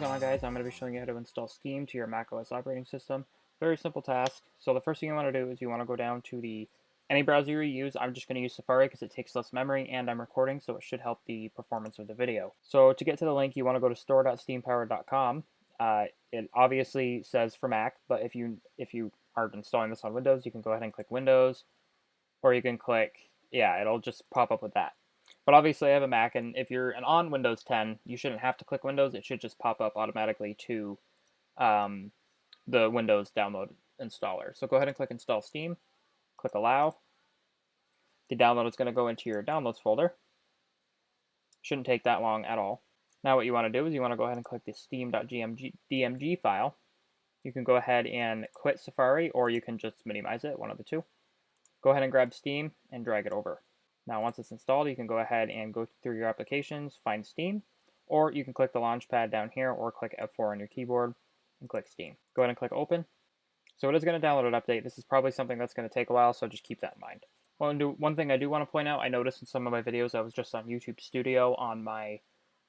going on, guys? I'm going to be showing you how to install Steam to your macOS operating system. Very simple task. So the first thing you want to do is you want to go down to any browser you use. I'm just going to use Safari because it takes less memory and I'm recording, so it should help the performance of the video. So to get to the link, you want to go to store.steampower.com. It obviously says for Mac, but if you are installing this on Windows, you can go ahead and click Windows, or you can click, it'll just pop up with that. But obviously I have a Mac, and if you're on Windows 10, you shouldn't have to click Windows. It should just pop up automatically to the Windows download installer. So go ahead and click Install Steam, click Allow. The download is going to go into your Downloads folder. Shouldn't take that long at all. Now what you want to do is you want to go ahead and click the steam.dmg file. You can go ahead and quit Safari, or you can just minimize it, one of the two. Go ahead and grab Steam and drag it over. Now once it's installed, you can go ahead and go through your applications, find Steam, or you can click the launch pad down here or click F4 on your keyboard and click Steam. Go ahead and click Open. So it is going to download an update. This is probably something that's going to take a while, so just keep that in mind. One thing I do want to point out, I noticed in some of my videos, I was just on YouTube Studio on my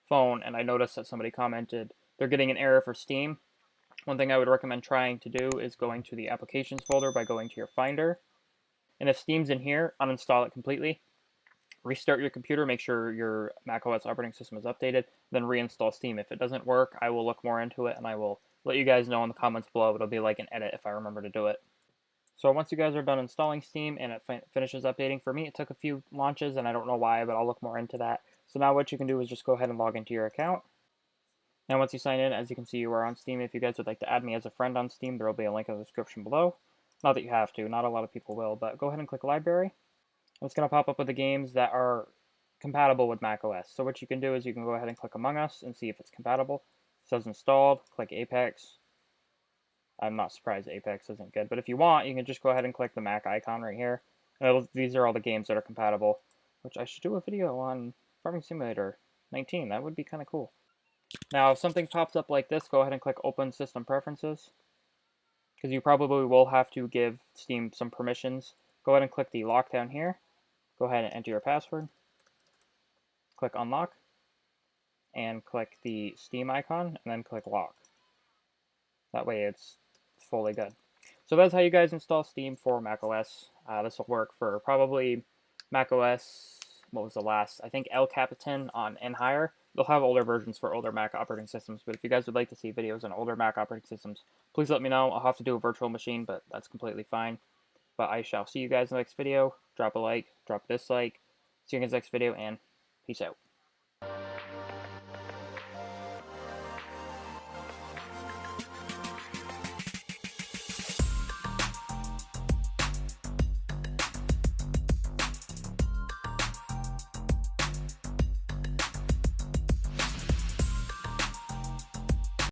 phone, and I noticed that somebody commented they're getting an error for Steam. One thing I would recommend trying to do is going to the Applications folder by going to your Finder. And if Steam's in here, uninstall it completely. Restart your computer, make sure your macOS operating system is updated, then reinstall Steam. If it doesn't work, I will look more into it, and I will let you guys know in the comments below. It'll be like an edit if I remember to do it. So once you guys are done installing Steam and it finishes updating, for me it took a few launches, and I don't know why, but I'll look more into that. So now what you can do is just go ahead and log into your account. Now once you sign in, as you can see, you are on Steam. If you guys would like to add me as a friend on Steam, there will be a link in the description below. Not that you have to, not a lot of people will, but go ahead and click Library. It's going to pop up with the games that are compatible with macOS. So what you can do is you can go ahead and click Among Us and see if it's compatible. It says installed, click Apex. I'm not surprised Apex isn't good, but if you want, you can just go ahead and click the Mac icon right here. And these are all the games that are compatible, which I should do a video on Farming Simulator 19. That would be kind of cool. Now, if something pops up like this, go ahead and click Open System Preferences, because you probably will have to give Steam some permissions. Go ahead and click the lock down here. Go ahead and enter your password. Click Unlock. And click the Steam icon, and then click Lock. That way it's fully good. So that's how you guys install Steam for macOS. This will work for probably macOS, what was the last? I think El Capitan and higher. They'll have older versions for older Mac operating systems, but if you guys would like to see videos on older Mac operating systems, please let me know. I'll have to do a virtual machine, but that's completely fine. But I shall see you guys in the next video. Drop a like, drop a dislike. See you guys next video, and peace out.